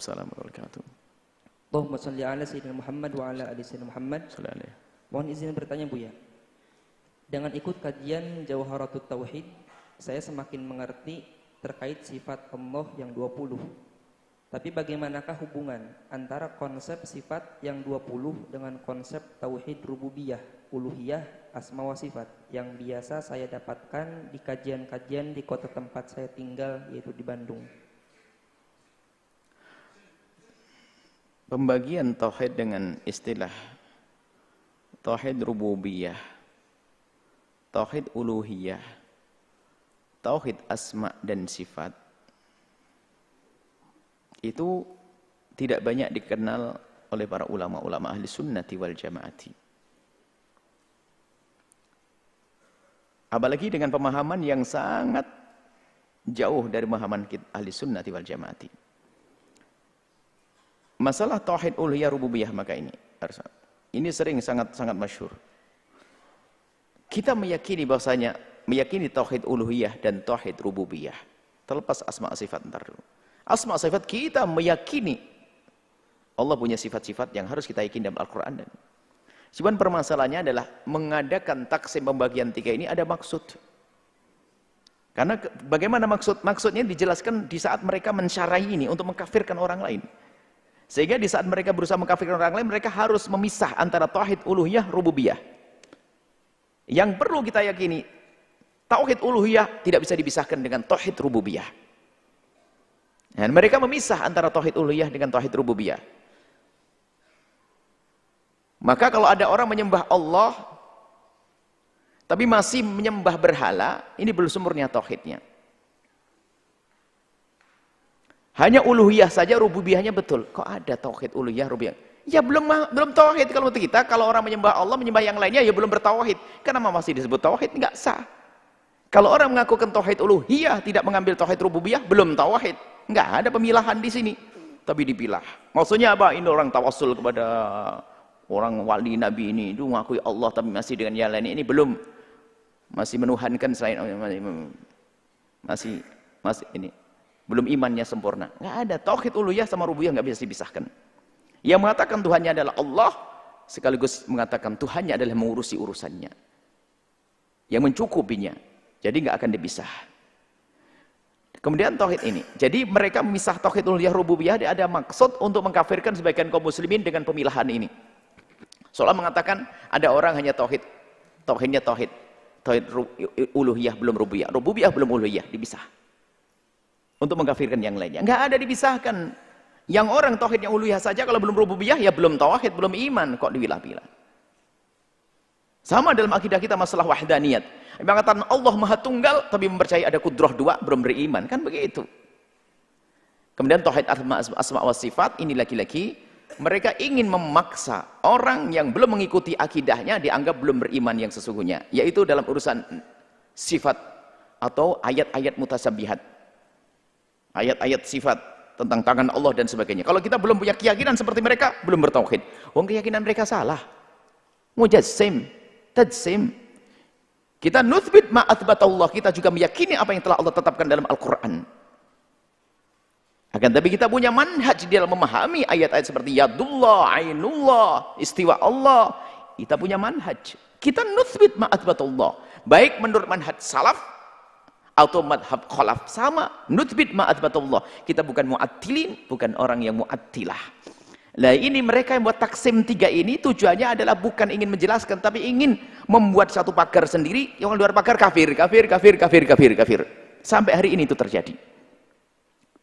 Waalaikumsalam warahmatullahi wabarakatuh. Allahumma sholli ala sayyidina Muhammad wa ala ali sayyidina Muhammad. Mohon izin bertanya Buya. Dengan ikut kajian Jawharatut Tauhid, saya semakin mengerti terkait sifat Allah yang 20. Tapi bagaimanakah hubungan antara konsep sifat yang 20 dengan konsep tauhid rububiyah, uluhiyah, asma wa sifat yang biasa saya dapatkan di kajian-kajian di kota tempat saya tinggal, yaitu di Bandung? Pembagian tauhid dengan istilah tauhid rububiyah, tauhid uluhiyah, tauhid asma dan sifat itu tidak banyak dikenal oleh para ulama-ulama ahli sunnati wal jamaati. Apalagi dengan pemahaman yang sangat jauh dari pemahaman ahli sunnati wal jamaati. Masalah tauhid uluhiyah rububiyah maka ini sering sangat masyhur. Kita meyakini bahwasanya meyakini tauhid uluhiyah dan tauhid rububiyah. Terlepas asma sifat ntar dulu. Asma sifat kita meyakini Allah punya sifat-sifat yang harus kita yakini dalam Al-Qur'an. Cuman permasalahannya adalah mengadakan taksim pembagian tiga ini ada maksud. Karena bagaimana maksudnya dijelaskan di saat mereka mensyarahi ini untuk mengkafirkan orang lain. Sehingga di saat mereka berusaha mengkafirkan orang lain, mereka harus memisah antara tauhid uluhiyah rububiyah. Yang perlu kita yakini, tauhid uluhiyah tidak bisa dipisahkan dengan tauhid rububiyah. Dan mereka memisah antara tauhid uluhiyah dengan tauhid rububiyah. Maka kalau ada orang menyembah Allah tapi masih menyembah berhala, ini belum sempurna tauhidnya. Hanya uluhiyah saja, rububiyahnya betul. Kok ada tauhid uluhiyah rububiyah? Ya belum tauhid kalau kita. Kalau orang menyembah Allah, menyembah yang lainnya ya belum bertauhid. Kenapa masih disebut tauhid? Enggak sah. Kalau orang mengakukan tauhid uluhiyah tidak mengambil tauhid rububiyah, belum tauhid. Enggak ada pemilahan di sini. Tapi dipilah. Maksudnya apa? Ini orang tawassul kepada orang wali nabi ini, itu mengakui Allah tapi masih dengan yang lain, ini belum, masih menuhankan selain masih ini belum imannya sempurna. Nggak ada. Tauhid uluhiyah sama rububiyah nggak bisa dipisahkan. Yang mengatakan Tuhannya adalah Allah sekaligus mengatakan Tuhannya adalah mengurusi urusannya, yang mencukupinya. Jadi nggak akan dipisah. Kemudian tauhid ini. Jadi mereka memisah tauhid uluhiyah rububiyah, ada maksud untuk mengkafirkan sebagian kaum muslimin dengan pemilahan ini. Soalnya mengatakan ada orang hanya tauhidnya tauhid uluhiyah belum rububiyah, rububiyah belum uluhiyah, dipisah. Untuk mengkafirkan yang lainnya. Enggak ada dipisahkan. Yang orang tauhidnya uluhiyah saja kalau belum rububiyah ya belum tauhid, belum iman, kok dipilah-pilah. Sama dalam akidah kita masalah wahdaniyat. Mengatakan Allah Maha Tunggal tapi mempercayai ada kudrah dua, belum beriman, kan begitu. Kemudian tauhid asma wa sifat ini laki-laki mereka ingin memaksa orang yang belum mengikuti akidahnya dianggap belum beriman yang sesungguhnya, yaitu dalam urusan sifat atau ayat-ayat mutasyabihat. Ayat-ayat sifat tentang tangan Allah dan sebagainya. Kalau kita belum punya keyakinan seperti mereka, belum bertauhid. Wong keyakinan mereka salah. Mujassim, tajsim. Kita nuthbit ma athbatallah, kita juga meyakini apa yang telah Allah tetapkan dalam Al-Qur'an. Akan tapi kita punya manhaj di dalam memahami ayat-ayat seperti yadullah, ainullah, istiwa Allah. Kita punya manhaj. Kita nuthbit ma athbatallah. Baik menurut manhaj salaf atau madhab khalaf, sama nuthbit ma athbatallah. Kita bukan mu'attilin, bukan orang yang mu'attilah. Nah ini mereka yang buat taksim tiga ini tujuannya adalah bukan ingin menjelaskan, tapi ingin membuat satu pagar sendiri, yang luar pagar kafir. Sampai hari ini itu terjadi.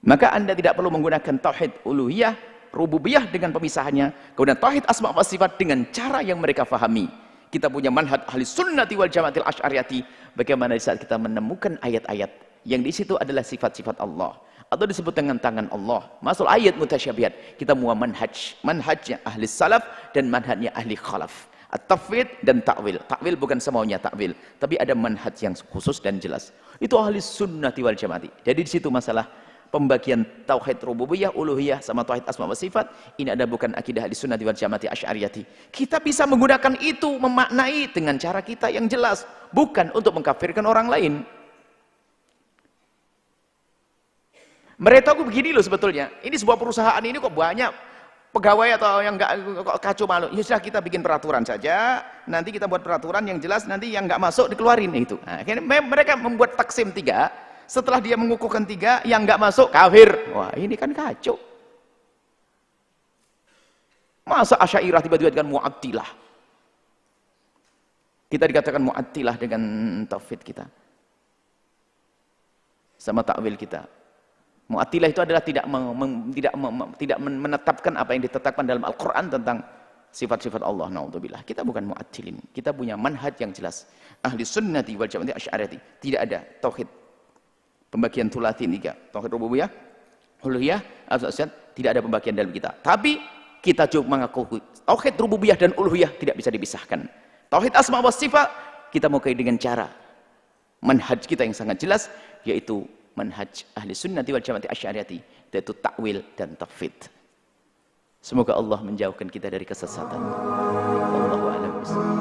Maka Anda tidak perlu menggunakan tauhid uluhiyah, rububiyah dengan pemisahannya, kemudian tauhid asma wa sifat dengan cara yang mereka fahami. Kita punya manhaj ahli sunnati wal jamaatil asy'ariyati, bagaimana di saat kita menemukan ayat-ayat yang di situ adalah sifat-sifat Allah atau disebut dengan tangan Allah, masuk ayat mutasyabihat, kita mua manhajnya ahli salaf dan manhajnya ahli khalaf, at-tafwid dan ta'wil. Ta'wil bukan semaunya ta'wil, tapi ada manhaj yang khusus dan jelas. Itu ahli sunnati wal jamaati. Jadi di situ masalah pembagian tauhid rububiyah, uluhiyah sama tauhid asma wa sifat, ini ada bukan akidah ahli sunnati wal jamaati asy'ariyati. Kita bisa menggunakan itu, memaknai dengan cara kita yang jelas, bukan untuk mengkafirkan orang lain. Mereka tuh begini loh sebetulnya. Ini sebuah perusahaan ini kok banyak pegawai atau yang enggak kok kacau malu. Ya sudah kita bikin peraturan saja. Nanti kita buat peraturan yang jelas, nanti yang enggak masuk dikeluarin itu. Nah, mereka membuat taksim 3. Setelah dia mengukuhkan 3, yang enggak masuk kafir. Wah, ini kan kacau. Masa Asy'ariyah tiba-tiba dengan Mu'attilah? Kita dikatakan Mu'attilah dengan tauhid kita. Sama takwil kita. Mu'attilah itu adalah tidak menetapkan apa yang ditetapkan dalam Al-Quran tentang sifat-sifat Allah. Na'udzubillah. Kita bukan mu'attilin. Kita punya manhaj yang jelas. Ahli sunnati wal jamaati asy'ariyati. Tidak ada tauhid. Pembagian tulatin 3. Tauhid rububiyah, uluhiyah, asma-sifat, tidak ada pembagian dalam kita. Tapi kita juga mengakui tauhid rububiyah dan uluhiyah tidak bisa dipisahkan. Tauhid asma wa sifat kita mau dengan cara manhaj kita yang sangat jelas, yaitu manhaj ahli sunnati wal jamaati asy'ariyati, yaitu takwil dan tauhid. Semoga Allah menjauhkan kita dari kesesatan. Wallahu a'lam bishawab.